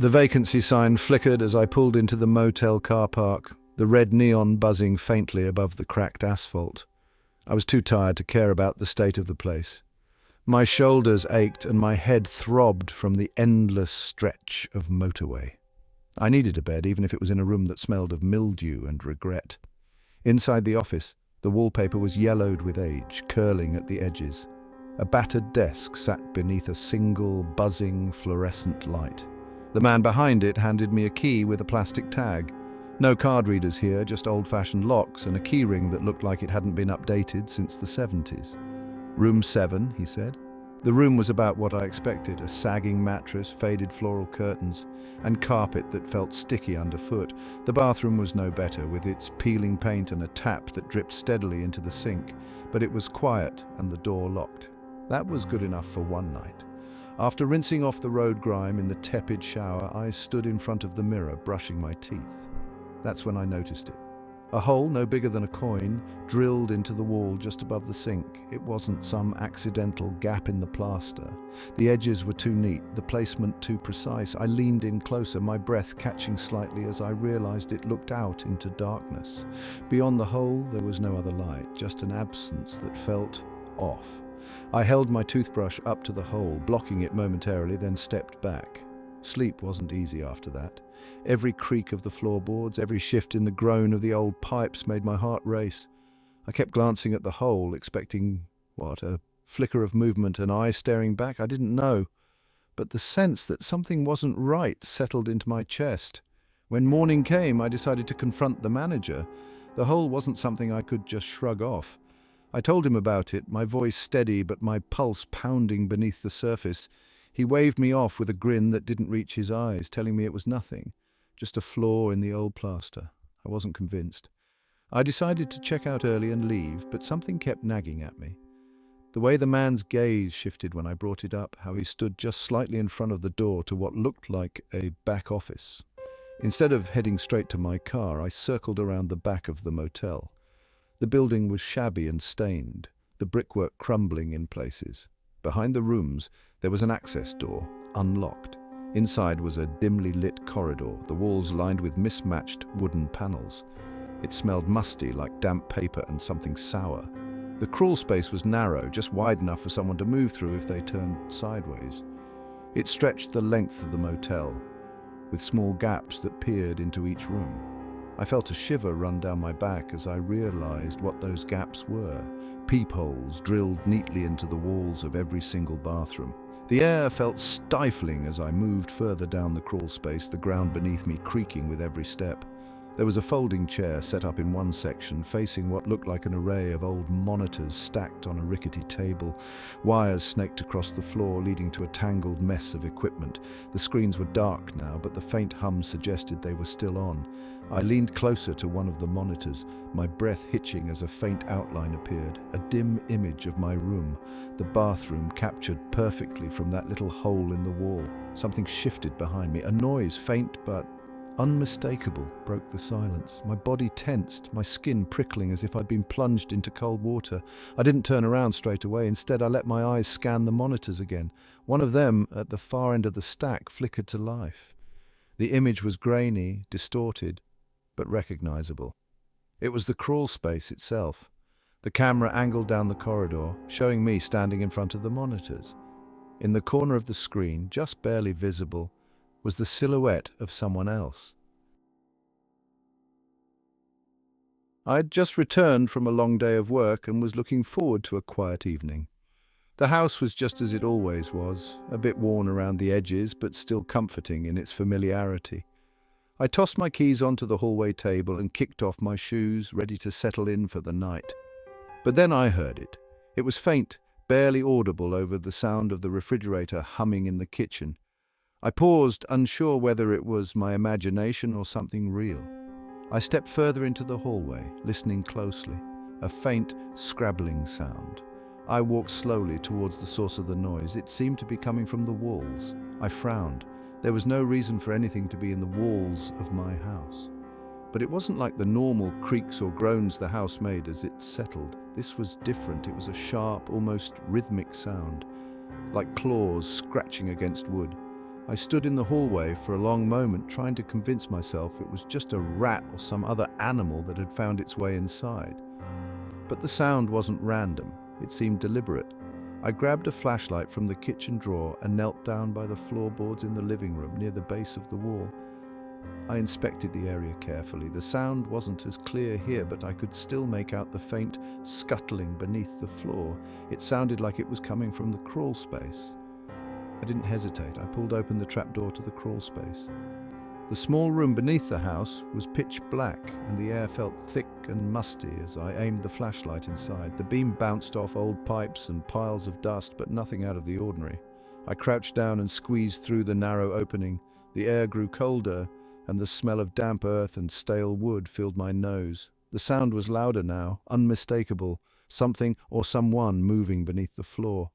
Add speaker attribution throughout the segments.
Speaker 1: The vacancy sign flickered as I pulled into the motel car park, the red neon buzzing faintly above the cracked asphalt. I was too tired to care about the state of the place. My shoulders ached and my head throbbed from the endless stretch of motorway. I needed a bed, even if it was in a room that smelled of mildew and regret. Inside the office, the wallpaper was yellowed with age, curling at the edges. A battered desk sat beneath a single, buzzing, fluorescent light. The man behind it handed me a key with a plastic tag. No card readers here, just old-fashioned locks and a keyring that looked like it hadn't been updated since the 70s. Room 7, he said. The room was about what I expected, a sagging mattress, faded floral curtains, and carpet that felt sticky underfoot. The bathroom was no better, with its peeling paint and a tap that dripped steadily into the sink, but it was quiet and the door locked. That was good enough for one night. After rinsing off the road grime in the tepid shower, I stood in front of the mirror, brushing my teeth. That's when I noticed it. A hole no bigger than a coin drilled into the wall just above the sink. It wasn't some accidental gap in the plaster. The edges were too neat, the placement too precise. I leaned in closer, my breath catching slightly as I realized it looked out into darkness. Beyond the hole, there was no other light, just an absence that felt off. I held my toothbrush up to the hole, blocking it momentarily, then stepped back. Sleep wasn't easy after that. Every creak of the floorboards, every shift in the groan of the old pipes made my heart race. I kept glancing at the hole, expecting, a flicker of movement, an eye staring back? I didn't know. But the sense that something wasn't right settled into my chest. When morning came, I decided to confront the manager. The hole wasn't something I could just shrug off. I told him about it, my voice steady but my pulse pounding beneath the surface. He waved me off with a grin that didn't reach his eyes, telling me it was nothing, just a flaw in the old plaster. I wasn't convinced. I decided to check out early and leave, but something kept nagging at me. The way the man's gaze shifted when I brought it up, how he stood just slightly in front of the door to what looked like a back office. Instead of heading straight to my car, I circled around the back of the motel. The building was shabby and stained, the brickwork crumbling in places. Behind the rooms, there was an access door, unlocked. Inside was a dimly lit corridor, the walls lined with mismatched wooden panels. It smelled musty, like damp paper and something sour. The crawl space was narrow, just wide enough for someone to move through if they turned sideways. It stretched the length of the motel, with small gaps that peered into each room. I felt a shiver run down my back as I realized what those gaps were. Peepholes drilled neatly into the walls of every single bathroom. The air felt stifling as I moved further down the crawl space, the ground beneath me creaking with every step. There was a folding chair set up in one section, facing what looked like an array of old monitors stacked on a rickety table. Wires snaked across the floor, leading to a tangled mess of equipment. The screens were dark now, but the faint hum suggested they were still on. I leaned closer to one of the monitors, my breath hitching as a faint outline appeared, a dim image of my room, the bathroom captured perfectly from that little hole in the wall. Something shifted behind me. A noise, faint but unmistakable, broke the silence. My body tensed, my skin prickling as if I'd been plunged into cold water. I didn't turn around straight away. Instead, I let my eyes scan the monitors again. One of them, at the far end of the stack, flickered to life. The image was grainy, distorted, but recognizable. It was the crawl space itself. The camera angled down the corridor, showing me standing in front of the monitors. In the corner of the screen, just barely visible, was the silhouette of someone else. I had just returned from a long day of work and was looking forward to a quiet evening. The house was just as it always was, a bit worn around the edges, but still comforting in its familiarity. I tossed my keys onto the hallway table and kicked off my shoes, ready to settle in for the night. But then I heard it. It was faint, barely audible over the sound of the refrigerator humming in the kitchen. I paused, unsure whether it was my imagination or something real. I stepped further into the hallway, listening closely. A faint, scrabbling sound. I walked slowly towards the source of the noise. It seemed to be coming from the walls. I frowned. There was no reason for anything to be in the walls of my house. But it wasn't like the normal creaks or groans the house made as it settled. This was different. It was a sharp, almost rhythmic sound, like claws scratching against wood. I stood in the hallway for a long moment trying to convince myself it was just a rat or some other animal that had found its way inside. But the sound wasn't random, it seemed deliberate. I grabbed a flashlight from the kitchen drawer and knelt down by the floorboards in the living room near the base of the wall. I inspected the area carefully. The sound wasn't as clear here, but I could still make out the faint scuttling beneath the floor. It sounded like it was coming from the crawl space. I didn't hesitate. I pulled open the trapdoor to the crawl space. The small room beneath the house was pitch black, and the air felt thick and musty as I aimed the flashlight inside. The beam bounced off old pipes and piles of dust, but nothing out of the ordinary. I crouched down and squeezed through the narrow opening. The air grew colder, and the smell of damp earth and stale wood filled my nose. The sound was louder now, unmistakable, something or someone moving beneath the floor.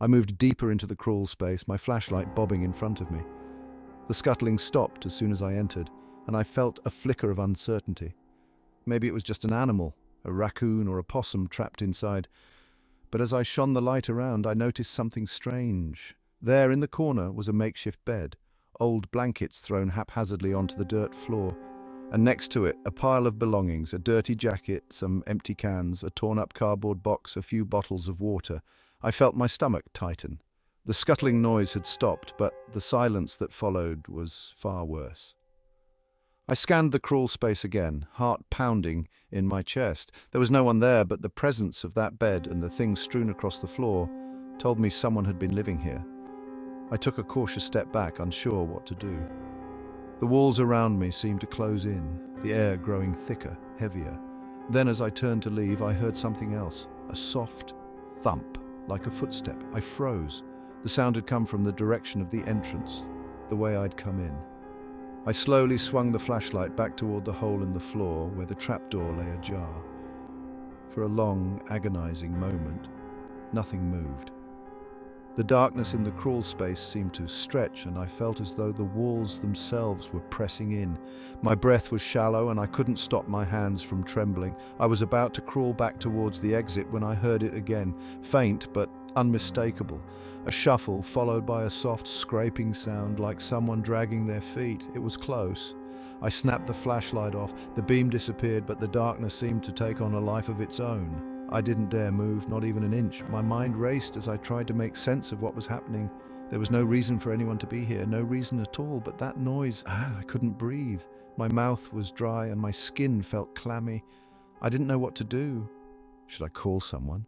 Speaker 1: I moved deeper into the crawl space, my flashlight bobbing in front of me. The scuttling stopped as soon as I entered, and I felt a flicker of uncertainty. Maybe it was just an animal, a raccoon or a possum trapped inside. But as I shone the light around, I noticed something strange. There in the corner was a makeshift bed, old blankets thrown haphazardly onto the dirt floor, and next to it a pile of belongings, a dirty jacket, some empty cans, a torn-up cardboard box, a few bottles of water. I felt my stomach tighten. The scuttling noise had stopped, but the silence that followed was far worse. I scanned the crawl space again, heart pounding in my chest. There was no one there, but the presence of that bed and the things strewn across the floor told me someone had been living here. I took a cautious step back, unsure what to do. The walls around me seemed to close in, the air growing thicker, heavier. Then as I turned to leave, I heard something else, a soft thump, like a footstep. I froze. The sound had come from the direction of the entrance, the way I'd come in. I slowly swung the flashlight back toward the hole in the floor where the trapdoor lay ajar. For a long, agonizing moment, nothing moved. The darkness in the crawl space seemed to stretch, and I felt as though the walls themselves were pressing in. My breath was shallow, and I couldn't stop my hands from trembling. I was about to crawl back towards the exit when I heard it again, faint but unmistakable. A shuffle followed by a soft scraping sound like someone dragging their feet. It was close. I snapped the flashlight off. The beam disappeared, but the darkness seemed to take on a life of its own. I didn't dare move, not even an inch. My mind raced as I tried to make sense of what was happening. There was no reason for anyone to be here, no reason at all, but that noise, I couldn't breathe. My mouth was dry and my skin felt clammy. I didn't know what to do. Should I call someone?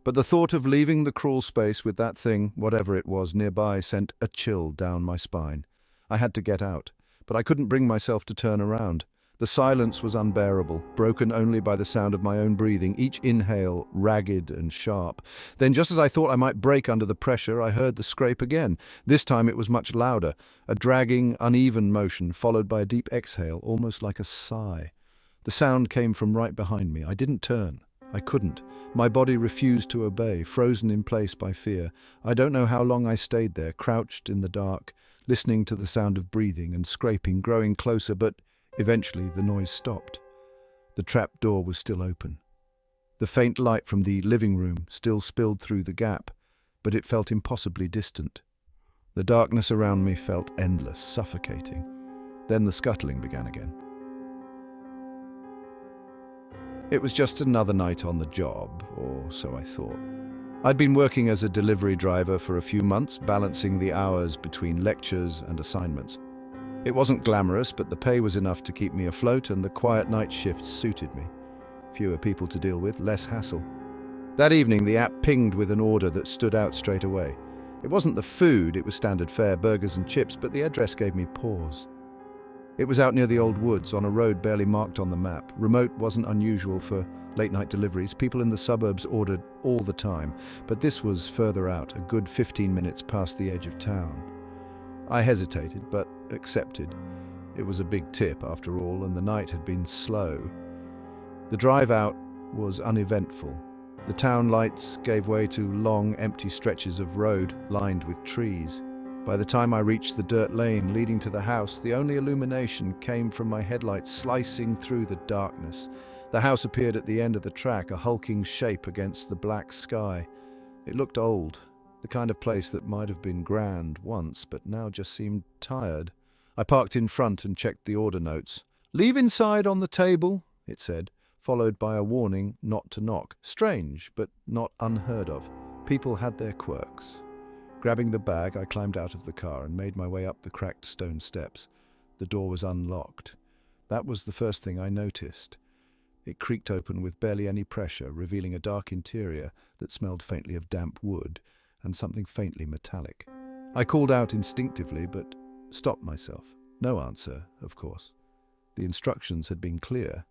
Speaker 1: But the thought of leaving the crawl space with that thing, whatever it was, nearby sent a chill down my spine. I had to get out, but I couldn't bring myself to turn around. The silence was unbearable, broken only by the sound of my own breathing, each inhale ragged and sharp. Then, just as I thought I might break under the pressure, I heard the scrape again. This time it was much louder, a dragging, uneven motion, followed by a deep exhale, almost like a sigh. The sound came from right behind me. I didn't turn. I couldn't. My body refused to obey, frozen in place by fear. I don't know how long I stayed there, crouched in the dark, listening to the sound of breathing and scraping growing closer, but eventually the noise stopped. The trap door was still open. The faint light from the living room still spilled through the gap, but it felt impossibly distant. The darkness around me felt endless, suffocating. Then the scuttling began again. It was just another night on the job, or so I thought. I'd been working as a delivery driver for a few months, balancing the hours between lectures and assignments. It wasn't glamorous, but the pay was enough to keep me afloat, and the quiet night shifts suited me. Fewer people to deal with, less hassle. That evening, the app pinged with an order that stood out straight away. It wasn't the food, it was standard fare, burgers and chips, but the address gave me pause. It was out near the old woods, on a road barely marked on the map. Remote wasn't unusual for late-night deliveries. People in the suburbs ordered all the time, but this was further out, a good 15 minutes past the edge of town. I hesitated, but accepted. It was a big tip, after all, and the night had been slow. The drive out was uneventful. The town lights gave way to long, empty stretches of road lined with trees. By the time I reached the dirt lane leading to the house, the only illumination came from my headlights slicing through the darkness. The house appeared at the end of the track, a hulking shape against the black sky. It looked old. the kind of place that might have been grand once, but now just seemed tired. I parked in front and checked the order notes. "Leave inside on the table," it said, followed by a warning not to knock. Strange, but not unheard of. People had their quirks. Grabbing the bag, I climbed out of the car and made my way up the cracked stone steps. The door was unlocked. That was the first thing I noticed. It creaked open with barely any pressure, revealing a dark interior that smelled faintly of damp wood and something faintly metallic. I called out instinctively, but stopped myself. No answer, of course. The instructions had been clear.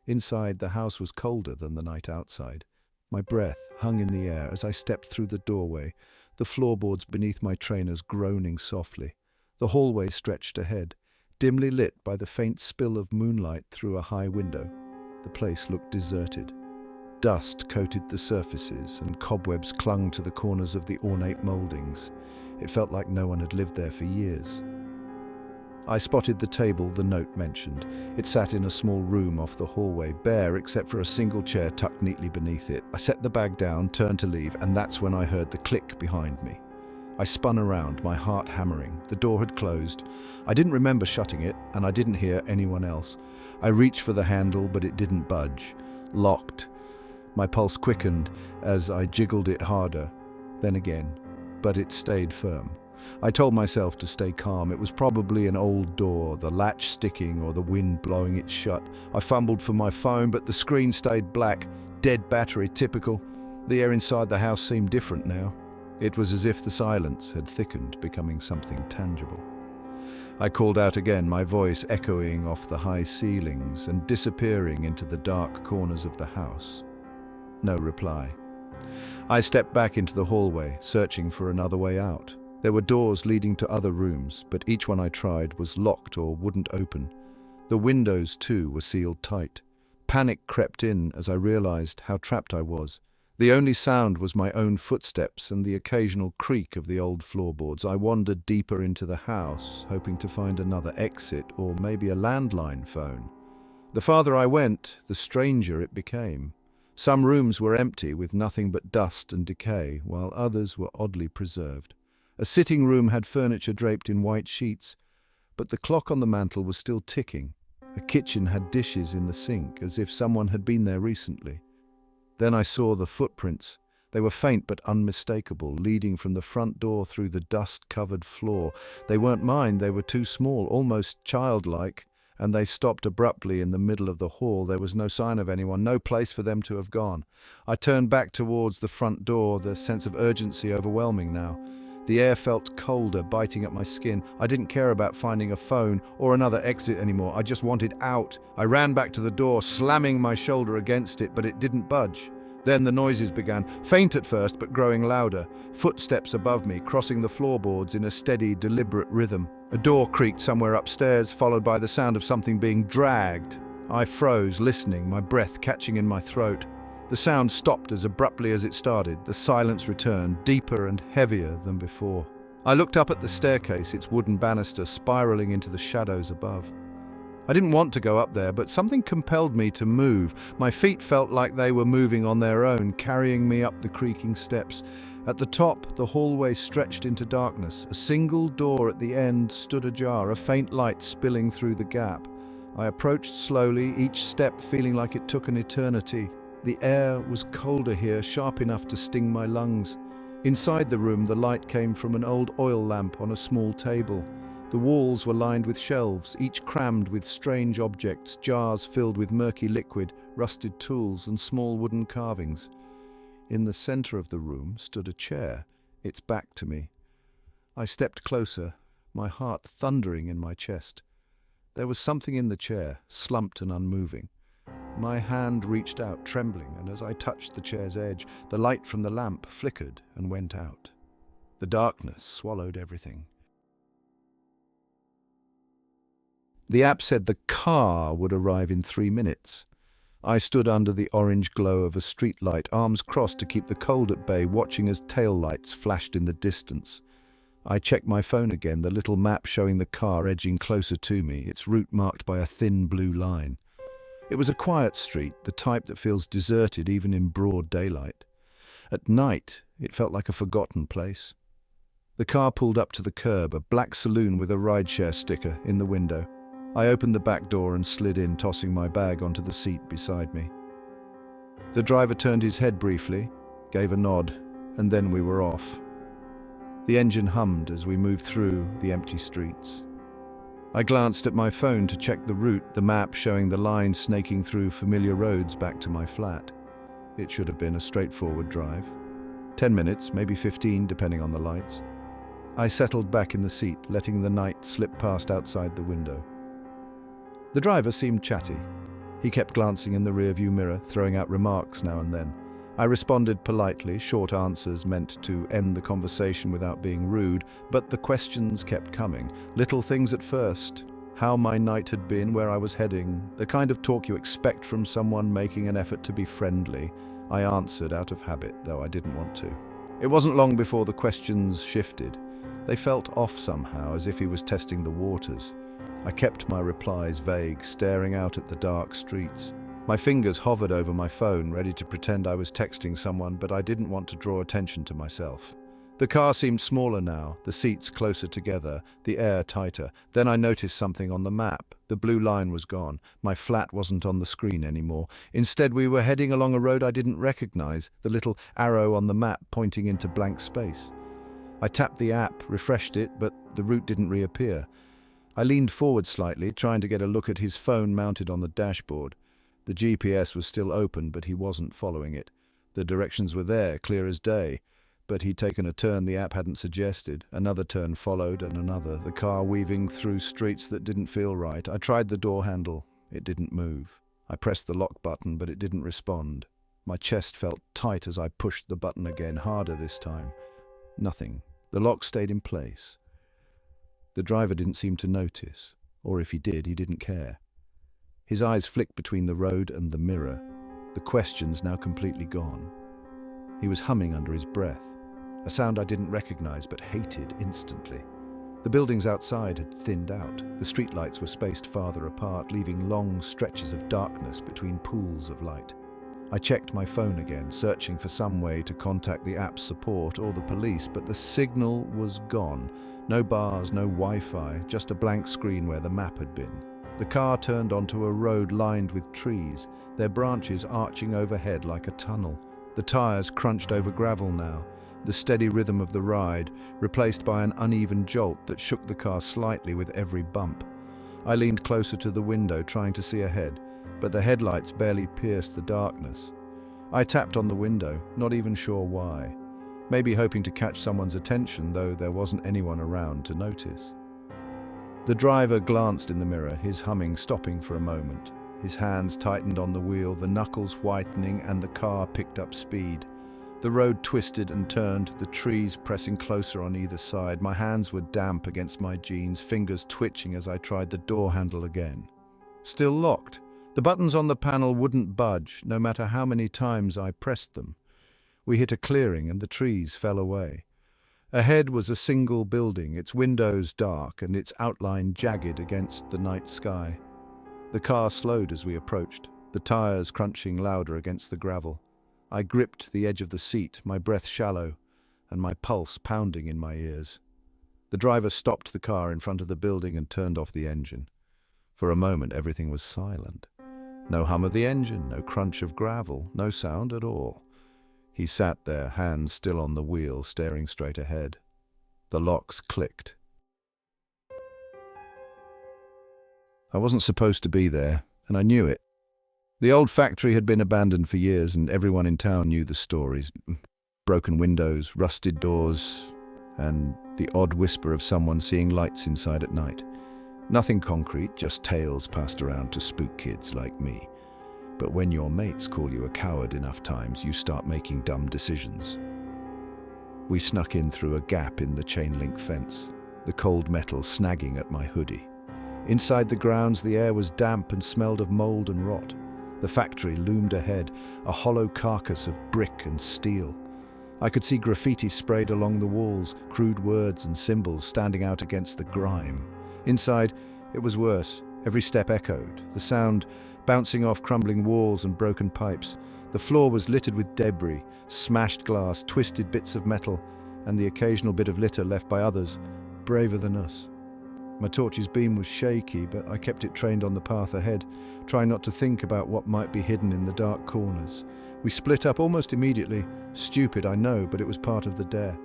Speaker 1: Inside, the house was colder than the night outside. My breath hung in the air as I stepped through the doorway, the floorboards beneath my trainers groaning softly. The hallway stretched ahead, dimly lit by the faint spill of moonlight through a high window. The place looked deserted. Dust coated the surfaces, and cobwebs clung to the corners of the ornate moldings. It felt like no one had lived there for years. I spotted the table the note mentioned. It sat in a small room off the hallway, bare except for a single chair tucked neatly beneath it. I set the bag down, turned to leave, and that's when I heard the click behind me. I spun around, my heart hammering. The door had closed. I didn't remember shutting it, and I didn't hear anyone else. I reached for the handle, but it didn't budge. Locked. My pulse quickened as I jiggled it harder. Then again, but it stayed firm. I told myself to stay calm. It was probably an old door, the latch sticking or the wind blowing it shut. I fumbled for my phone, but the screen stayed black. Dead battery, typical. The air inside the house seemed different now. It was as if the silence had thickened, becoming something tangible. I called out again, my voice echoing off the high ceilings and disappearing into the dark corners of the house. No reply. I stepped back into the hallway, searching for another way out. There were doors leading to other rooms, but each one I tried was locked or wouldn't open. The windows, too, were sealed tight. Panic crept in as I realized how trapped I was. The only sound was my own footsteps and the occasional creak of the old floorboards. I wandered deeper into the house, hoping to find another exit or maybe a landline phone. The farther I went, the stranger it became. Some rooms were empty with nothing but dust and decay, while others were oddly preserved. A sitting room had furniture draped in white sheets, but the clock on the mantel was still ticking. A kitchen had dishes in the sink, as if someone had been there recently. Then I saw the footprints. They were faint but unmistakable, leading from the front door through the dust-covered floor. They weren't mine, they were too small, almost childlike, and they stopped abruptly in the middle of the hall. There was no sign of anyone, no place for them to have gone. I turned back towards the front door, the sense of urgency overwhelming now. The air felt colder, biting at my skin. I didn't care about finding a phone or another exit anymore. I just wanted out. I ran back to the door, slamming my shoulder against it, but it didn't budge. Then the noises began, faint at first, but growing louder. Footsteps above me, crossing the floorboards in a steady, deliberate rhythm. A door creaked somewhere upstairs, followed by the sound of something being dragged. I froze, listening, my breath catching in my throat. The sound stopped as abruptly as it started. The silence returned, deeper and heavier than before. I looked up at the staircase, its wooden banister spiraling into the shadows above. I didn't want to go up there, but something compelled me to move. My feet felt like they were moving on their own, carrying me up the creaking steps. At the top, the hallway stretched into darkness. A single door at the end stood ajar, a faint light spilling through the gap. I approached slowly, each step feeling like it took an eternity. The air was colder here, sharp enough to sting my lungs. Inside the room, the light came from an old oil lamp on a small table. The walls were lined with shelves, each crammed with strange objects, jars filled with murky liquid, rusted tools, and small wooden carvings. In the center of the room stood a chair, its back to me. I stepped closer, my heart thundering in my chest. There was something in the chair, slumped and unmoving. My hand reached out, trembling, and as I touched the chair's edge, the light from the lamp flickered and went out. The darkness swallowed everything. The app said the car would arrive in 3 minutes. I stood under the orange glow of a streetlight, arms crossed to keep the cold at bay, watching as taillights flashed in the distance. I checked my phone again, the little map showing the car edging closer to me, its route marked by a thin blue line. It was a quiet street, the type that feels deserted even in broad daylight. At night, it felt like a forgotten place. The car pulled up to the curb, a black saloon with a rideshare sticker in the window. I opened the back door and slid in, tossing my bag onto the seat beside me. The driver turned his head briefly, gave a nod, and then we were off. The engine hummed as we moved through the empty streets. I glanced at my phone to check the route, the map showing the line snaking through familiar roads back to my flat. It should have been a straightforward drive. 10 minutes, maybe 15, depending on the lights. I settled back in the seat, letting the night slip past outside the window. The driver seemed chatty. He kept glancing in the rearview mirror, throwing out remarks now and then. I responded politely, short answers meant to end the conversation without being rude, but the questions kept coming. Little things at first. How my night had been, where I was heading, the kind of talk you expect from someone making an effort to be friendly. I answered out of habit, though I didn't want to. It wasn't long before the questions shifted. They felt off somehow, as if he was testing the waters. I kept my replies vague, staring out at the dark streets. My fingers hovered over my phone, ready to pretend I was texting someone, but I didn't want to draw attention to myself. The car seemed smaller now, the seats closer together, the air tighter. Then I noticed something on the map. The blue line was gone. My flat wasn't on the screen anymore. Instead, we were heading along a road I didn't recognize, the little arrow on the map pointing into blank space. I tapped the app, refreshed it, but the route didn't reappear. I leaned forward slightly, trying to get a look at his phone mounted on the dashboard. The GPS was still open, but he wasn't following it. The directions were there, clear as day, but he'd taken a turn the app hadn't suggested. Another turn followed, and another, the car weaving through streets that didn't feel right. I tried the door handle. It didn't move. I pressed the lock button, but it didn't respond. My chest felt tight as I pushed the button again, harder this time. Nothing. The lock stayed in place. The driver didn't seem to notice, or if he did, he didn't care. His eyes flicked between the road and the mirror, the questions now completely gone. He was humming under his breath, a sound I didn't recognize but hated instantly. The buildings outside had thinned out. The streetlights were spaced farther apart, leaving long stretches of darkness between pools of light. I checked my phone again, searching for some way to contact the app's support or the police, but the signal was gone. No bars, no Wi-Fi, just a blank screen where the map had been. The car turned onto a road lined with trees, their branches arching overhead like a tunnel. The tires crunched over gravel now, the steady rhythm of the ride, replaced by an uneven jolt that shook the car slightly with every bump. I leaned closer to the window, trying to see ahead, but the headlights barely pierced the darkness. I tapped on the window, not even sure why. Maybe hoping to catch someone's attention, though there wasn't anyone around to notice. The driver glanced in the mirror, his humming stopping for a moment. His hands tightened on the wheel, the knuckles whitening, and the car picked up speed. The road twisted and turned, the trees pressing closer on either side. My hands were damp against my jeans, fingers twitching as I tried the door handle again. Still locked. The buttons on the panel wouldn't budge, no matter how many times I pressed them. We hit a clearing and the trees fell away. Ahead was a single building, its windows dark and its outline jagged against the night sky. The car slowed as we approached, the tires crunching louder against the gravel. I gripped the edge of the seat, my breath shallow, and my pulse pounding in my ears. The driver stopped the car in front of the building and turned off the engine. For a moment, everything was silent. No hum of the engine, no crunch of gravel, no sound at all. He sat there, hands still on the wheel, staring straight ahead. The locks clicked. I wasn't supposed to be there, and I knew it. The old factory had been abandoned for years, and everyone in town knew the stories. Broken windows, rusted doors, and the odd whisper of someone seeing lights inside at night. Nothing concrete, just tales passed around to spook kids like me. But when your mates call you a coward enough times, you start making dumb decisions. We snuck in through a gap in the chain-link fence, the cold metal snagging at my hoodie. Inside the grounds, the air was damp and smelled of mold and rot. The factory loomed ahead, a hollow carcass of brick and steel. I could see graffiti sprayed along the walls, crude words and symbols standing out against the grime. Inside, it was worse. Every step echoed, the sound bouncing off crumbling walls and broken pipes, The floor was littered with debris, smashed glass, twisted bits of metal, and the occasional bit of litter left by others, braver than us. My torch's beam was shaky, but I kept it trained on the path ahead, trying not to think about what might be hidden in the dark corners. We split up almost immediately. Stupid, I know, but it was part of the dare.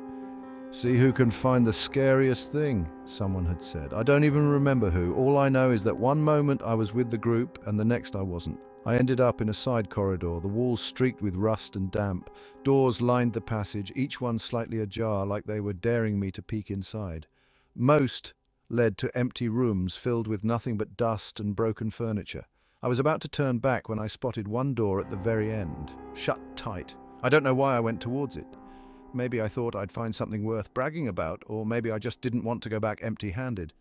Speaker 1: "See who can find the scariest thing," someone had said. I don't even remember who. All I know is that one moment I was with the group and the next I wasn't. I ended up in a side corridor, the walls streaked with rust and damp. Doors lined the passage, each one slightly ajar, like they were daring me to peek inside. Most led to empty rooms filled with nothing but dust and broken furniture. I was about to turn back when I spotted one door at the very end, shut tight. I don't know why I went towards it. Maybe I thought I'd find something worth bragging about, or maybe I just didn't want to go back empty-handed.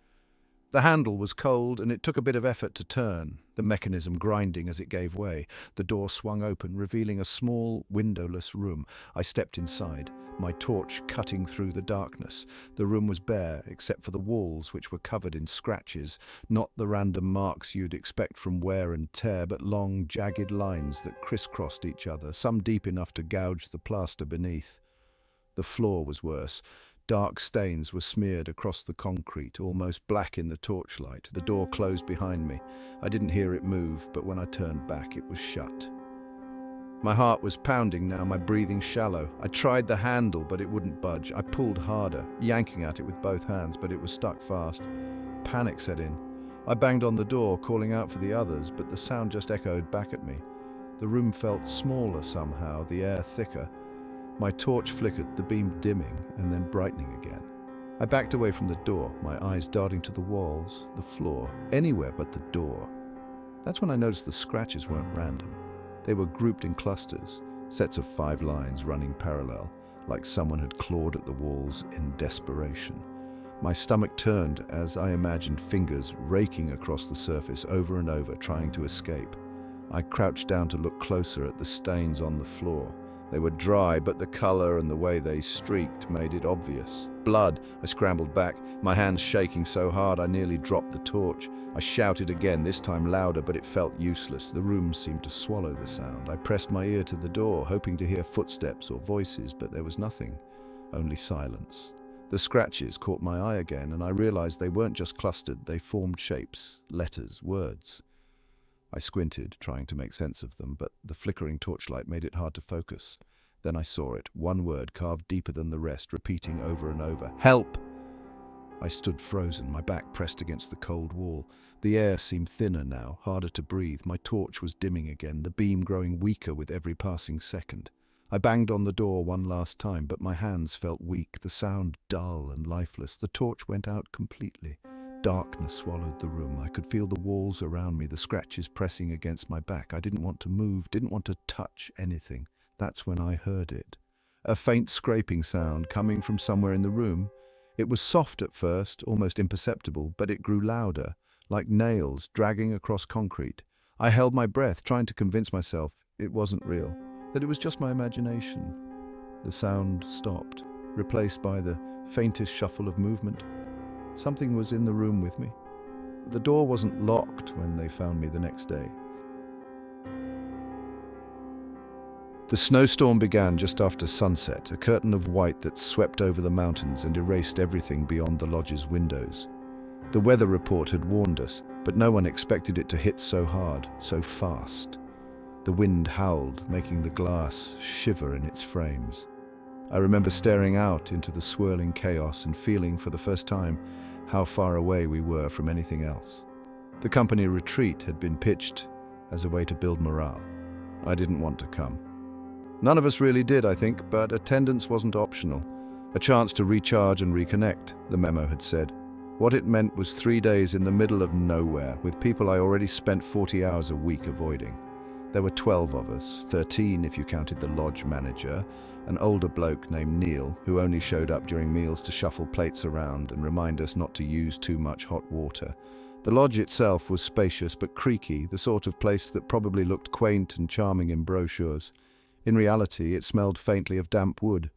Speaker 1: The handle was cold, and it took a bit of effort to turn, the mechanism grinding as it gave way. The door swung open, revealing a small, windowless room. I stepped inside, my torch cutting through the darkness. The room was bare, except for the walls, which were covered in scratches, not the random marks you'd expect from wear and tear, but long, jagged lines that crisscrossed each other, some deep enough to gouge the plaster beneath. The floor was worse. Dark stains were smeared across the concrete, almost black in the torchlight. The door closed behind me. I didn't hear it move, but when I turned back, it was shut. My heart was pounding now, my breathing shallow. I tried the handle, but it wouldn't budge. I pulled harder, yanking at it with both hands, but it was stuck fast. Panic set in. I banged on the door, calling out for the others, but the sound just echoed back at me. The room felt smaller somehow, the air thicker. My torch flickered, the beam dimming and then brightening again. I backed away from the door, my eyes darting to the walls, the floor, anywhere but the door. That's when I noticed the scratches weren't random. They were grouped in clusters, sets of 5 lines running parallel, like someone had clawed at the walls in desperation. My stomach turned as I imagined fingers raking across the surface over and over, trying to escape. I crouched down to look closer at the stains on the floor. They were dry, but the color and the way they streaked made it obvious. Blood! I scrambled back, my hands shaking so hard I nearly dropped the torch. I shouted again, this time louder, but it felt useless. The room seemed to swallow the sound. I pressed my ear to the door, hoping to hear footsteps or voices, but there was nothing, only silence. The scratches caught my eye again, and I realized they weren't just clustered, they formed shapes, letters, words. I squinted, trying to make sense of them, but the flickering torchlight made it hard to focus. Then I saw it, one word carved deeper than the rest, repeating over and over. Help! I stood frozen, my back pressed against the cold wall. The air seemed thinner now, harder to breathe. My torch was dimming again, the beam growing weaker with every passing second. I banged on the door one last time, but my hands felt weak, the sound dull and lifeless. The torch went out completely. Darkness swallowed the room. I could feel the walls around me, the scratches pressing against my back. I didn't want to move, didn't want to touch anything. That's when I heard it. A faint scraping sound coming from somewhere in the room. It was soft at first, almost imperceptible, but it grew louder, like nails dragging across concrete. I held my breath, trying to convince myself it wasn't real, that it was just my imagination. The sound stopped, replaced by the faintest shuffle of movement. Something was in the room with me. The door wasn't locked when they found me the next day. The snowstorm began just after sunset, a curtain of white that swept over the mountains and erased everything beyond the lodge's windows. The weather report had warned us, but no one expected it to hit so hard, so fast. The wind howled, making the glass shiver in its frames. I remember staring out into the swirling chaos and feeling for the first time how far away we were from anything else. The company retreat had been pitched as a way to build morale. I didn't want to come. None of us really did, I think, but attendance wasn't optional. A chance to recharge and reconnect, the memo had said. What it meant was 3 days in the middle of nowhere, with people I already spent 40 hours a week avoiding. There were 12 of us, 13 if you counted the lodge manager, an older bloke named Neil, who only showed up during meals to shuffle plates around and remind us not to use too much hot water. The lodge itself was spacious but creaky, the sort of place that probably looked quaint and charming in brochures. In reality, it smelled faintly of damp wood,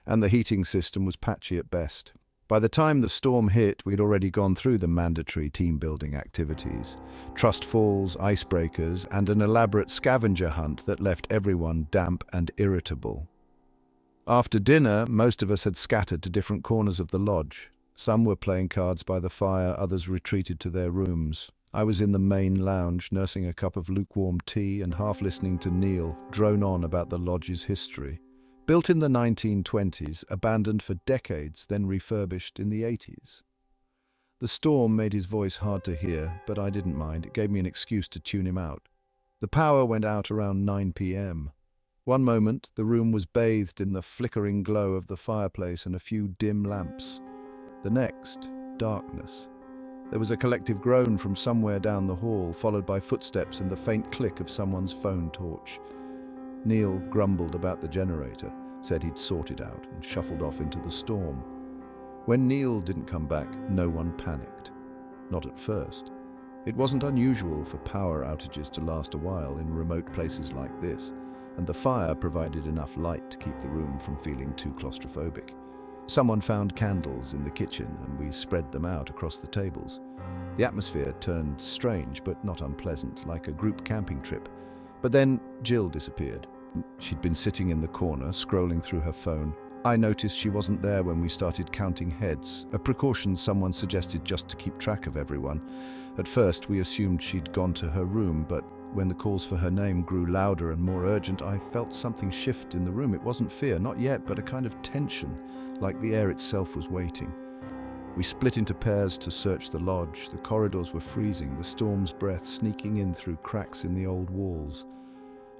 Speaker 1: and the heating system was patchy at best. By the time the storm hit, we'd already gone through the mandatory team-building activities, trust falls, icebreakers, and an elaborate scavenger hunt that left everyone damp and irritable. After dinner, most of us had scattered to different corners of the lodge. Some were playing cards by the fire, others retreated to their rooms. I was in the main lounge, nursing a cup of lukewarm tea and half listening to Neil drone on about the lodge's history. Built in the 1920s, abandoned for decades, then refurbished in the 80s. The storm made his voice hard to hear, but I didn't mind. It gave me an excuse to tune him out. The power went out around 9 p.m. One moment, the room was bathed in the flickering glow of the fireplace and a few dim lamps. The next, darkness. There was a collective groan from somewhere down the hall, followed by footsteps and the faint click of someone's phone torch. Neil grumbled about the generator, said he'd sort it out, and shuffled off into the storm. When Neil didn't come back, no one panicked. Not at first. It wasn't unusual for power outages to last a while in remote places like this, and the fire provided enough light to keep the room from feeling too claustrophobic. Someone found candles in the kitchen, and we spread them out across the tables. The atmosphere turned strange, but not unpleasant, like a group camping trip. But then Jill disappeared. She'd been sitting in the corner, scrolling through her phone. I noticed she wasn't there when we started counting heads, a precaution someone suggested just to keep track of everyone. At first, we assumed she'd gone to her room, but when the calls for her name grew louder and more urgent, I felt something shift in the room. It wasn't fear, not yet, but a kind of tension, like the air itself was waiting. We split into pairs to search the lodge. The corridors were freezing, the storm's breath sneaking in through cracks in the old walls.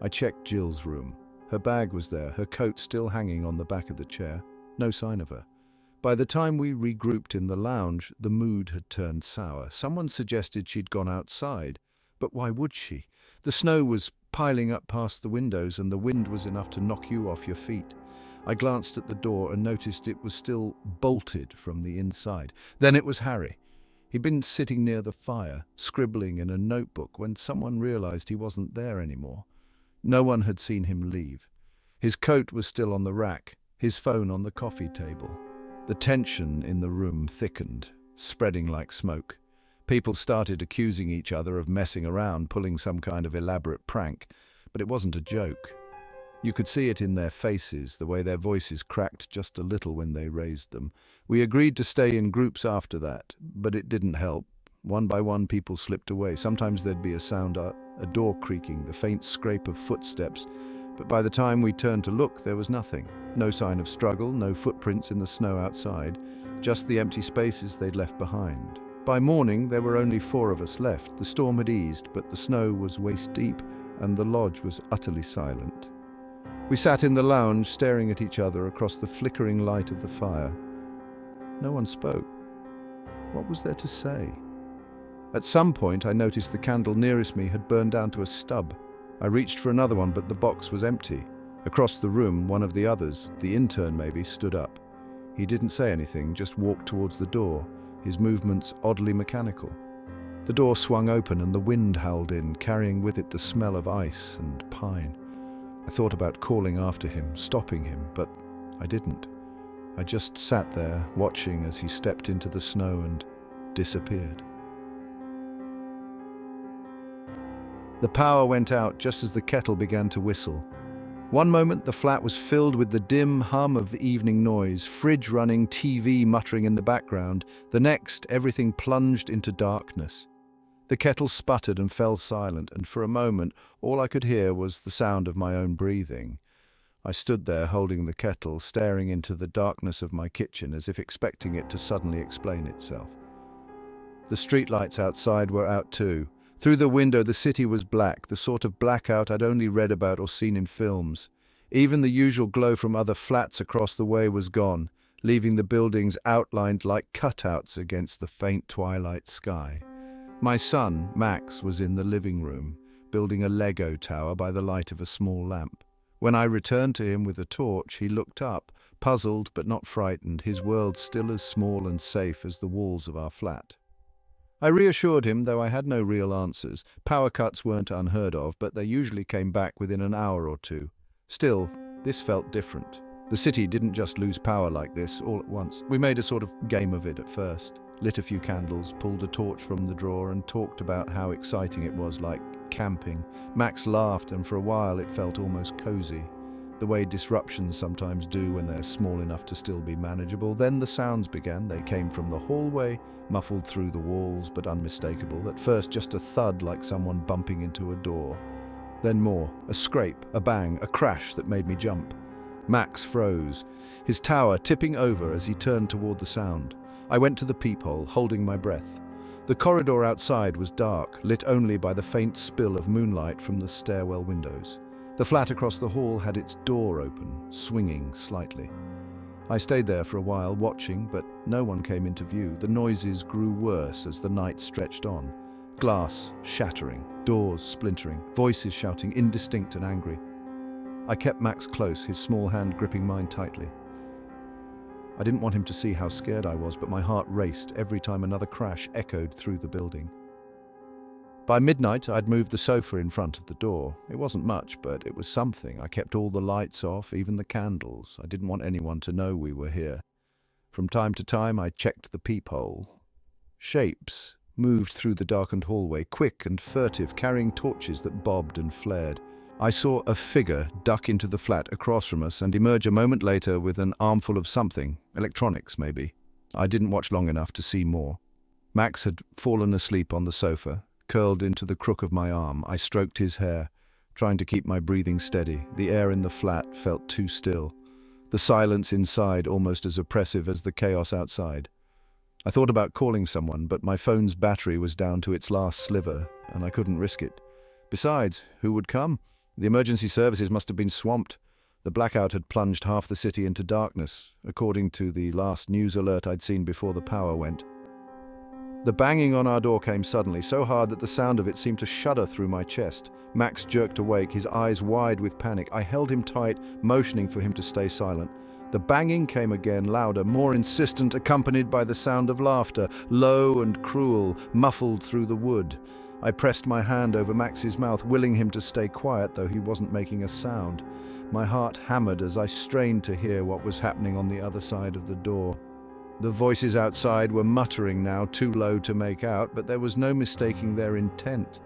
Speaker 1: I checked Jill's room. Her bag was there, her coat still hanging on the back of the chair. No sign of her. By the time we regrouped in the lounge, the mood had turned sour. Someone suggested she'd gone outside. But why would she? The snow was piling up past the windows and the wind was enough to knock you off your feet. I glanced at the door and noticed it was still bolted from the inside. Then it was Harry. He'd been sitting near the fire, scribbling in a notebook, when someone realized he wasn't there anymore. No one had seen him leave. His coat was still on the rack, his phone on the coffee table. The tension in the room thickened, spreading like smoke. People started accusing each other of messing around, pulling some kind of elaborate prank, but it wasn't a joke. You could see it in their faces, the way their voices cracked just a little when they raised them. We agreed to stay in groups after that, but it didn't help. One by one, people slipped away. Sometimes there'd be a sound, a door creaking, the faint scrape of footsteps. But by the time we turned to look, there was nothing. No sign of struggle, no footprints in the snow outside, just the empty spaces they'd left behind. By morning, there were only 4 of us left. The storm had eased, but the snow was waist deep, and the lodge was utterly silent. We sat in the lounge, staring at each other across the flickering light of the fire. No one spoke. What was there to say? At some point, I noticed the candle nearest me had burned down to a stub. I reached for another one, but the box was empty. Across the room, one of the others, the intern maybe, stood up. He didn't say anything, just walked towards the door, his movements oddly mechanical. The door swung open and the wind howled in, carrying with it the smell of ice and pine. I thought about calling after him, stopping him, but I didn't. I just sat there, watching as he stepped into the snow and disappeared. The power went out just as the kettle began to whistle. One moment the flat was filled with the dim hum of evening noise, fridge running, TV muttering in the background. The next, everything plunged into darkness. The kettle sputtered and fell silent, and for a moment all I could hear was the sound of my own breathing. I stood there holding the kettle, staring into the darkness of my kitchen as if expecting it to suddenly explain itself. The streetlights outside were out too. Through the window the city was black, the sort of blackout I'd only read about or seen in films. Even the usual glow from other flats across the way was gone, leaving the buildings outlined like cutouts against the faint twilight sky. My son, Max, was in the living room, building a Lego tower by the light of a small lamp. When I returned to him with a torch, he looked up, puzzled but not frightened, his world still as small and safe as the walls of our flat. I reassured him, though I had no real answers. Power cuts weren't unheard of, but they usually came back within an hour or two. Still, this felt different. The city didn't just lose power like this all at once. We made a sort of game of it at first. Lit a few candles, pulled a torch from the drawer and talked about how exciting it was, like camping. Max laughed, and for a while it felt almost cozy, the way disruptions sometimes do when they're small enough to still be manageable. Then the sounds began. They came from the hallway, muffled through the walls but unmistakable. At first just a thud like someone bumping into a door. Then more, a scrape, a bang, a crash that made me jump. Max froze, his tower tipping over as he turned toward the sound. I went to the peephole, holding my breath. The corridor outside was dark, lit only by the faint spill of moonlight from the stairwell windows. The flat across the hall had its door open, swinging slightly. I stayed there for a while, watching, but no one came into view. The noises grew worse as the night stretched on. Glass shattering, doors splintering, voices shouting, indistinct and angry. I kept Max close, his small hand gripping mine tightly. I didn't want him to see how scared I was, but my heart raced every time another crash echoed through the building. By midnight, I'd moved the sofa in front of the door. It wasn't much, but it was something. I kept all the lights off, even the candles. I didn't want anyone to know we were here. From time to time, I checked the peephole. Shapes moved through the darkened hallway, quick and furtive, carrying torches that bobbed and flared. I saw a figure duck into the flat across from us and emerge a moment later with an armful of something, electronics maybe. I didn't watch long enough to see more. Max had fallen asleep on the sofa, curled into the crook of my arm. I stroked his hair, trying to keep my breathing steady. The air in the flat felt too still, the silence inside almost as oppressive as the chaos outside. I thought about calling someone, but my phone's battery was down to its last sliver, and I couldn't risk it. Besides, who would come? The emergency services must have been swamped. The blackout had plunged half the city into darkness, according to the last news alert I'd seen before the power went. The banging on our door came suddenly, so hard that the sound of it seemed to shudder through my chest. Max jerked awake, his eyes wide with panic. I held him tight, motioning for him to stay silent. The banging came again, louder, more insistent, accompanied by the sound of laughter, low and cruel, muffled through the wood. I pressed my hand over Max's mouth, willing him to stay quiet, though he wasn't making a sound. My heart hammered as I strained to hear what was happening on the other side of the door. The voices outside were muttering now, too low to make out, but there was no mistaking their intent.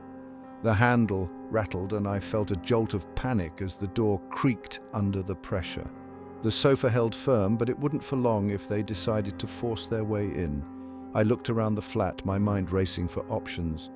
Speaker 1: The handle rattled, and I felt a jolt of panic as the door creaked under the pressure. The sofa held firm, but it wouldn't for long if they decided to force their way in. I looked around the flat, my mind racing for options.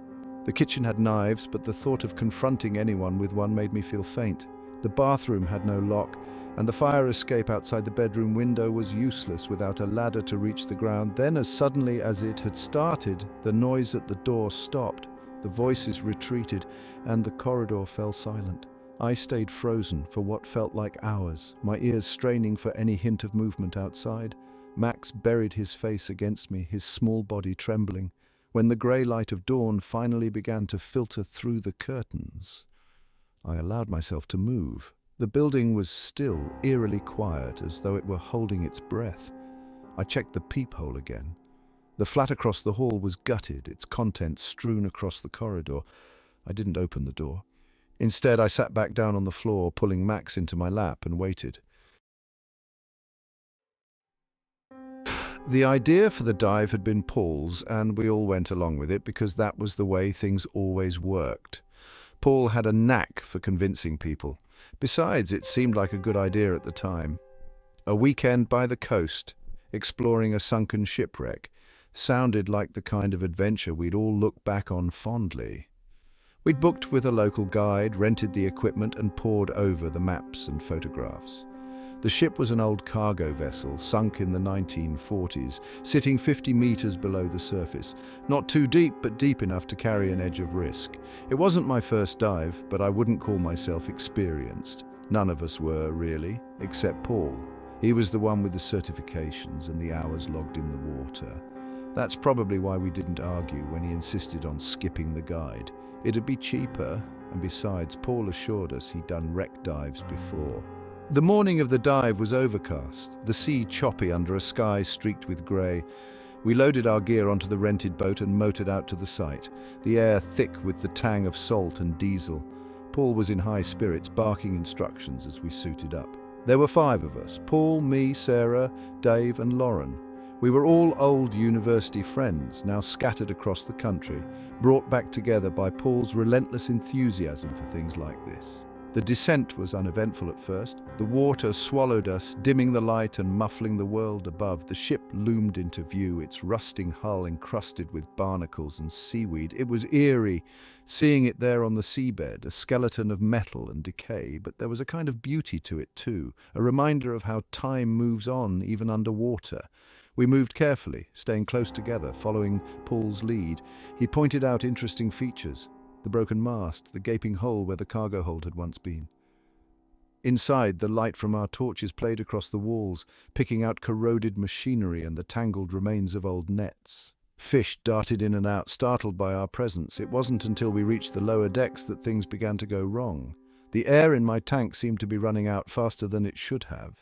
Speaker 1: The kitchen had knives, but the thought of confronting anyone with one made me feel faint. The bathroom had no lock, and the fire escape outside the bedroom window was useless without a ladder to reach the ground. Then, as suddenly as it had started, the noise at the door stopped, the voices retreated, and the corridor fell silent. I stayed frozen for what felt like hours, my ears straining for any hint of movement outside. Max buried his face against me, his small body trembling. When the grey light of dawn finally began to filter through the curtains, I allowed myself to move. The building was still, eerily quiet, as though it were holding its breath. I checked the peephole again. The flat across the hall was gutted, its contents strewn across the corridor. I didn't open the door. Instead, I sat back down on the floor, pulling Max into my lap, and waited. The idea for the dive had been Paul's, and we all went along with it because that was the way things always worked. Paul had a knack for convincing people. Besides, it seemed like a good idea at the time. A weekend by the coast, exploring a sunken shipwreck, sounded like the kind of adventure we'd all look back on fondly. We'd booked with a local guide, rented the equipment, and pored over the maps and photographs. The ship was an old cargo vessel, sunk in the 1940s, sitting 50 meters below the surface. Not too deep, but deep enough to carry an edge of risk. It wasn't my first dive, but I wouldn't call myself experienced. None of us were, really, except Paul. He was the one with the certifications and the hours logged in the water. That's probably why we didn't argue when he insisted on skipping the guide. It'd be cheaper, and besides, Paul assured us he'd done wreck dives before. The morning of the dive was overcast, the sea choppy under a sky streaked with grey. We loaded our gear onto the rented boat and motored out to the site, the air thick with the tang of salt and diesel. Paul was in high spirits, barking instructions as we suited up. There were 5 of us: Paul, me, Sarah, Dave and Lauren. We were all old university friends, now scattered across the country, brought back together by Paul's relentless enthusiasm for things like this. The descent was uneventful at first. The water swallowed us, dimming the light and muffling the world above. The ship loomed into view, its rusting hull encrusted with barnacles and seaweed. It was eerie, seeing it there on the seabed, a skeleton of metal and decay, but there was a kind of beauty to it too, a reminder of how time moves on even underwater. We moved carefully, staying close together, following Paul's lead. He pointed out interesting features: the broken mast, the gaping hole where the cargo hold had once been. Inside, the light from our torches played across the walls, picking out corroded machinery and the tangled remains of old nets. Fish darted in and out, startled by our presence. It wasn't until we reached the lower decks that things began to go wrong. The air in my tank seemed to be running out faster than it should have.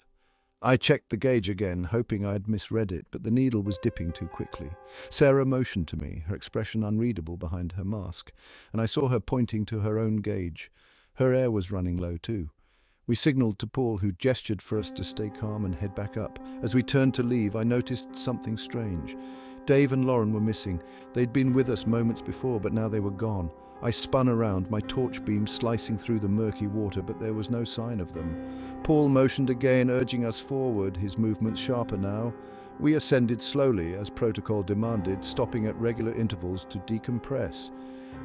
Speaker 1: I checked the gauge again, hoping I had misread it, but the needle was dipping too quickly. Sarah motioned to me, her expression unreadable behind her mask, and I saw her pointing to her own gauge. Her air was running low too. We signaled to Paul, who gestured for us to stay calm and head back up. As we turned to leave, I noticed something strange. Dave and Lauren were missing. They'd been with us moments before, but now they were gone. I spun around, my torch beam slicing through the murky water, but there was no sign of them. Paul motioned again, urging us forward, his movements sharper now. We ascended slowly, as protocol demanded, stopping at regular intervals to decompress.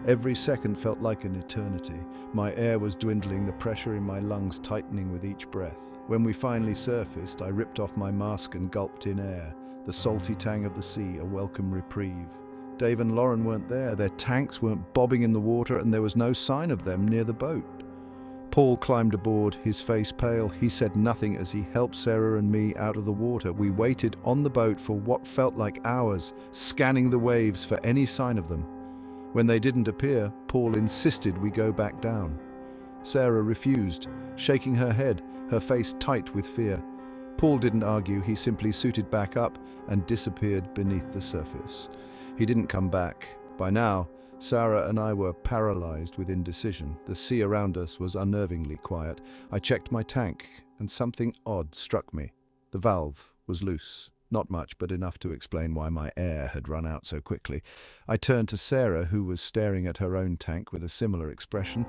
Speaker 1: Every second felt like an eternity. My air was dwindling, the pressure in my lungs tightening with each breath. When we finally surfaced, I ripped off my mask and gulped in air. The salty tang of the sea, a welcome reprieve. Dave and Lauren weren't there. Their tanks weren't bobbing in the water, and there was no sign of them near the boat. Paul climbed aboard, his face pale. He said nothing as he helped Sarah and me out of the water. We waited on the boat for what felt like hours, scanning the waves for any sign of them. When they didn't appear, Paul insisted we go back down. Sarah refused, shaking her head, her face tight with fear. Paul didn't argue. He simply suited back up and disappeared beneath the surface. He didn't come back. By now, Sarah and I were paralyzed with indecision. The sea around us was unnervingly quiet. I checked my tank, and something odd struck me. The valve was loose. Not much, but enough to explain why my air had run out so quickly. I turned to Sarah, who was staring at her own tank with a similar expression.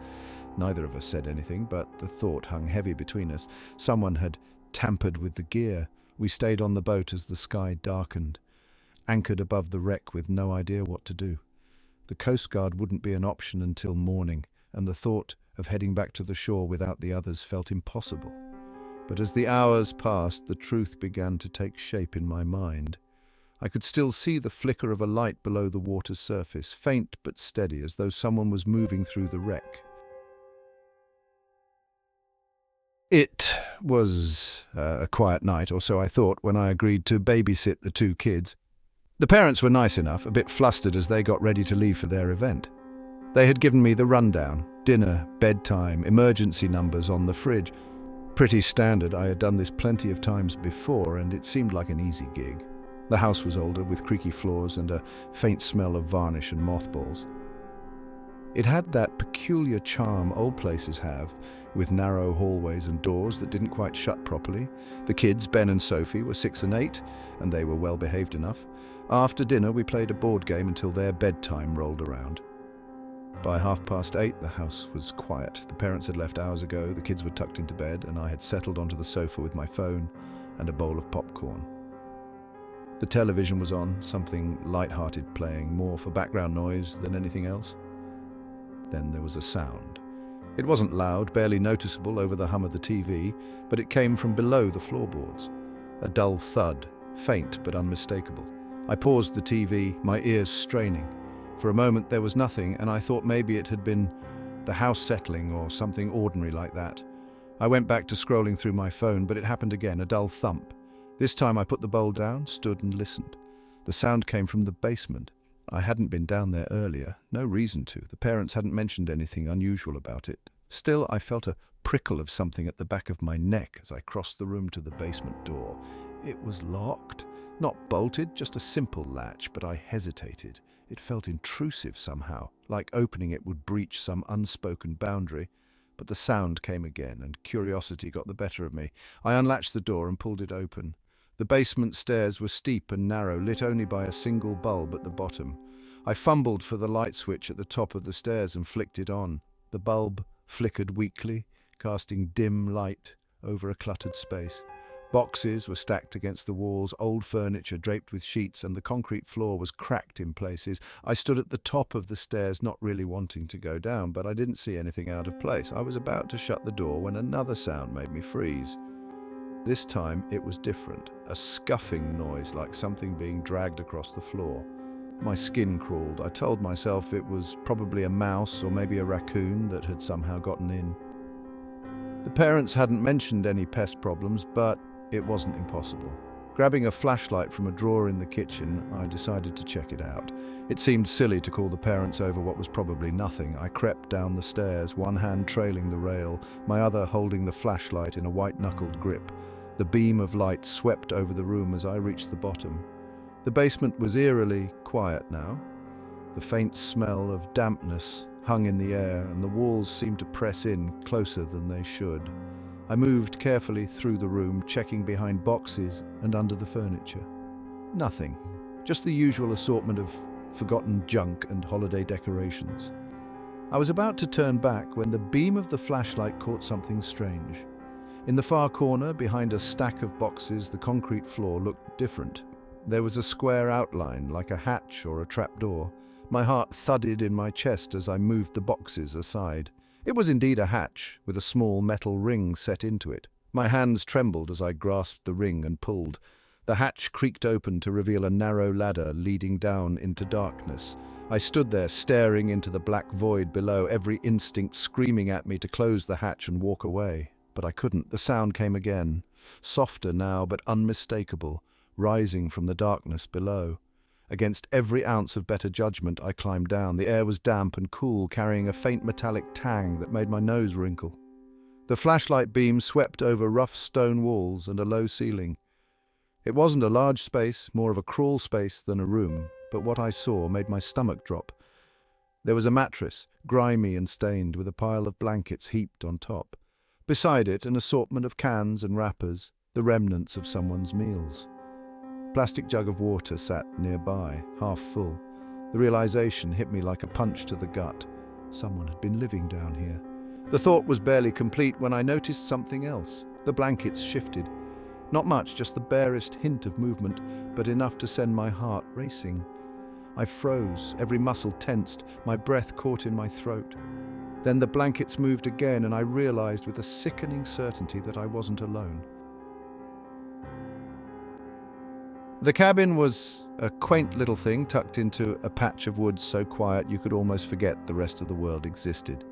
Speaker 1: Neither of us said anything, but the thought hung heavy between us. Someone had tampered with the gear. We stayed on the boat as the sky darkened, anchored above the wreck with no idea what to do. The Coast Guard wouldn't be an option until morning, and the thought of heading back to the shore without the others felt impossible. But as the hours passed, the truth began to take shape in my mind. I could still see the flicker of a light below the water's surface, faint but steady, as though someone was moving through the wreck. It was a quiet night, or so I thought, when I agreed to babysit the 2 kids. The parents were nice enough, a bit flustered as they got ready to leave for their event. They had given me the rundown: dinner, bedtime, emergency numbers on the fridge. Pretty standard. I had done this plenty of times before, and it seemed like an easy gig. The house was older, with creaky floors and a faint smell of varnish and mothballs. It had that peculiar charm old places have, with narrow hallways and doors that didn't quite shut properly. The kids, Ben and Sophie, were 6 and 8, and they were well behaved enough. After dinner, we played a board game until their bedtime rolled around. By 8:30, the house was quiet. The parents had left hours ago, the kids were tucked into bed, and I had settled onto the sofa with my phone and a bowl of popcorn. The television was on, something light-hearted playing, more for background noise than anything else. Then there was a sound. It wasn't loud, barely noticeable over the hum of the TV, but it came from below the floorboards. A dull thud, faint but unmistakable. I paused the TV, my ears straining. For a moment there was nothing, and I thought maybe it had been the house settling or something ordinary like that. I went back to scrolling through my phone, but it happened again, a dull thump. This time I put the bowl down, stood and listened. The sound came from the basement. I hadn't been down there earlier, no reason to. The parents hadn't mentioned anything unusual about it. Still, I felt a prickle of something at the back of my neck as I crossed the room to the basement door. It was locked. Not bolted, just a simple latch, but I hesitated. It felt intrusive somehow, like opening it would breach some unspoken boundary. But the sound came again, and curiosity got the better of me. I unlatched the door and pulled it open. The basement stairs were steep and narrow, lit only by a single bulb at the bottom. I fumbled for the light switch at the top of the stairs and flicked it on. The bulb flickered weakly, casting dim light over a cluttered space. Boxes were stacked against the walls, old furniture draped with sheets, and the concrete floor was cracked in places. I stood at the top of the stairs, not really wanting to go down, but I didn't see anything out of place. I was about to shut the door when another sound made me freeze. This time it was different, a scuffing noise like something being dragged across the floor. My skin crawled. I told myself it was probably a mouse or maybe a raccoon that had somehow gotten in. The parents hadn't mentioned any pest problems, but it wasn't impossible. Grabbing a flashlight from a drawer in the kitchen, I decided to check it out. It seemed silly to call the parents over what was probably nothing. I crept down the stairs, one hand trailing the rail, my other holding the flashlight in a white-knuckled grip. The beam of light swept over the room as I reached the bottom. The basement was eerily quiet now. The faint smell of dampness hung in the air, and the walls seemed to press in closer than they should. I moved carefully through the room, checking behind boxes and under the furniture. Nothing. Just the usual assortment of forgotten junk and holiday decorations. I was about to turn back when the beam of the flashlight caught something strange. In the far corner, behind a stack of boxes, the concrete floor looked different. There was a square outline, like a hatch or a trapdoor. My heart thudded in my chest as I moved the boxes aside. It was indeed a hatch, with a small metal ring set into it. My hands trembled as I grasped the ring and pulled. The hatch creaked open to reveal a narrow ladder leading down into darkness. I stood there, staring into the black void below, every instinct screaming at me to close the hatch and walk away. But I couldn't. The sound came again, softer now but unmistakable, rising from the darkness below. Against every ounce of better judgment, I climbed down. The air was damp and cool, carrying a faint metallic tang that made my nose wrinkle. The flashlight beam swept over rough stone walls and a low ceiling. It wasn't a large space, more of a crawl space than a room, but what I saw made my stomach drop. There was a mattress, grimy and stained, with a pile of blankets heaped on top. Beside it, an assortment of cans and wrappers, the remnants of someone's meals. Plastic jug of water sat nearby, half full. The realization hit me like a punch to the gut. Someone had been living down here. The thought was barely complete when I noticed something else. The blankets shifted. Not much, just the barest hint of movement, but enough to send my heart racing. I froze, every muscle tensed, my breath caught in my throat. Then the blankets moved again, and I realized with a sickening certainty that I wasn't alone. The cabin was a quaint little thing tucked into a patch of woods so quiet you could almost forget the rest of the world existed.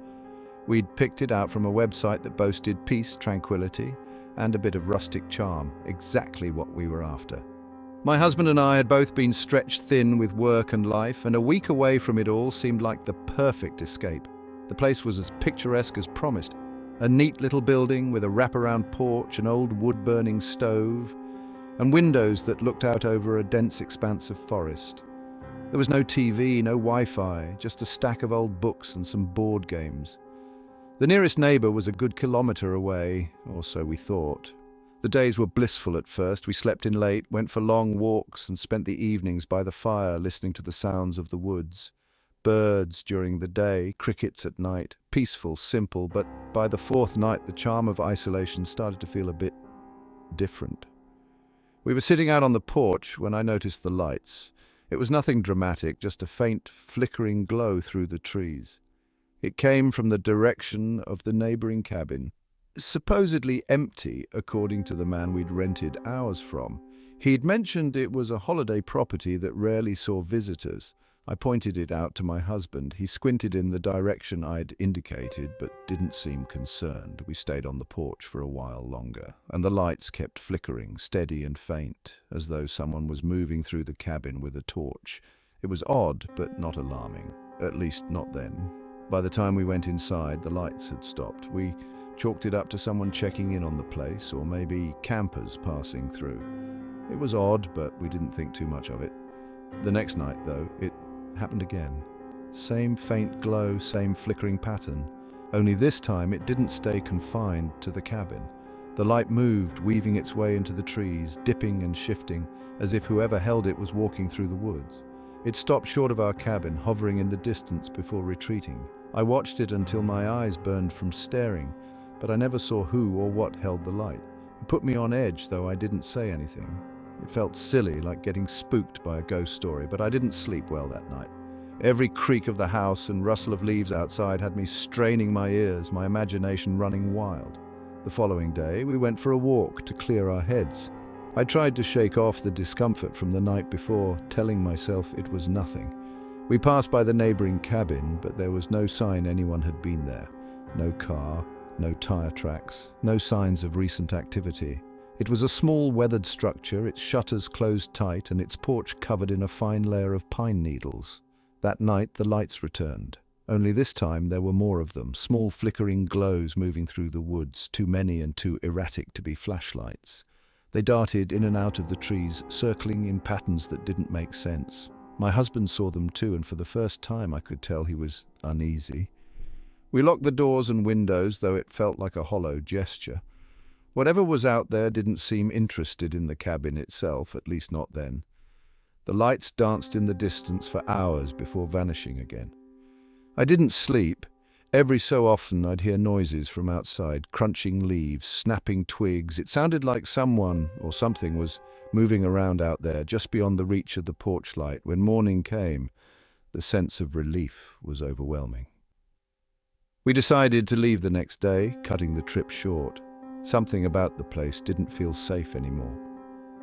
Speaker 1: We'd picked it out from a website that boasted peace, tranquility, and a bit of rustic charm, exactly what we were after. My husband and I had both been stretched thin with work and life, and a week away from it all seemed like the perfect escape. The place was as picturesque as promised. A neat little building with a wraparound porch, an old wood-burning stove, and windows that looked out over a dense expanse of forest. There was no TV, no Wi-Fi, just a stack of old books and some board games. The nearest neighbour was a good kilometre away, or so we thought. The days were blissful at first. We slept in late, went for long walks, and spent the evenings by the fire listening to the sounds of the woods. Birds during the day, crickets at night. Peaceful, simple, but by the fourth night the charm of isolation started to feel a bit different. We were sitting out on the porch when I noticed the lights. It was nothing dramatic, just a faint, flickering glow through the trees. It came from the direction of the neighbouring cabin, supposedly empty, according to the man we'd rented ours from. He'd mentioned it was a holiday property that rarely saw visitors. I pointed it out to my husband. He squinted in the direction I'd indicated, but didn't seem concerned. We stayed on the porch for a while longer, and the lights kept flickering, steady and faint, as though someone was moving through the cabin with a torch. It was odd, but not alarming. At least not then. By the time we went inside, the lights had stopped. We chalked it up to someone checking in on the place, or maybe campers passing through. It was odd, but we didn't think too much of it. The next night, though, it happened again. Same faint glow, same flickering pattern. Only this time it didn't stay confined to the cabin. The light moved, weaving its way into the trees, dipping and shifting, as if whoever held it was walking through the woods. It stopped short of our cabin, hovering in the distance before retreating. I watched it until my eyes burned from staring, but I never saw who or what held the light. It put me on edge, though I didn't say anything. It felt silly, like getting spooked by a ghost story, but I didn't sleep well that night. Every creak of the house and rustle of leaves outside had me straining my ears, my imagination running wild. The following day, we went for a walk to clear our heads. I tried to shake off the discomfort from the night before, telling myself it was nothing. We passed by the neighboring cabin, but there was no sign anyone had been there. No car, no tire tracks, no signs of recent activity. It was a small, weathered structure, its shutters closed tight and its porch covered in a fine layer of pine needles. That night, the lights returned. Only this time there were more of them, small flickering glows moving through the woods, too many and too erratic to be flashlights. They darted in and out of the trees, circling in patterns that didn't make sense. My husband saw them too, and for the first time I could tell he was uneasy. We locked the doors and windows, though it felt like a hollow gesture. Whatever was out there didn't seem interested in the cabin itself, at least not then. The lights danced in the distance for hours before vanishing again. I didn't sleep. Every so often I'd hear noises from outside, crunching leaves, snapping twigs. It sounded like someone or something was moving around out there, just beyond the reach of the porch light. When morning came, the sense of relief was overwhelming. We decided to leave the next day, cutting the trip short. Something about the place didn't feel safe anymore.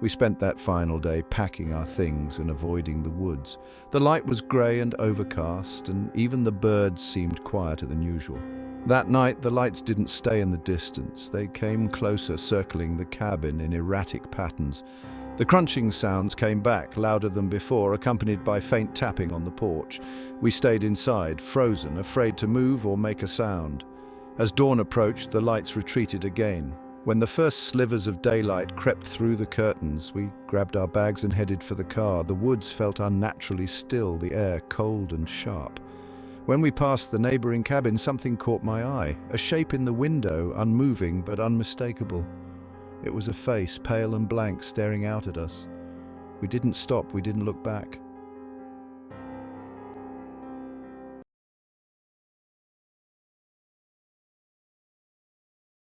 Speaker 1: We spent that final day packing our things and avoiding the woods. The light was grey and overcast, and even the birds seemed quieter than usual. That night, the lights didn't stay in the distance. They came closer, circling the cabin in erratic patterns. The crunching sounds came back, louder than before, accompanied by faint tapping on the porch. We stayed inside, frozen, afraid to move or make a sound. As dawn approached, the lights retreated again. When the first slivers of daylight crept through the curtains, we grabbed our bags and headed for the car. The woods felt unnaturally still, the air cold and sharp. When we passed the neighboring cabin, something caught my eye, a shape in the window, unmoving but unmistakable. It was a face, pale and blank, staring out at us. We didn't stop, we didn't look back.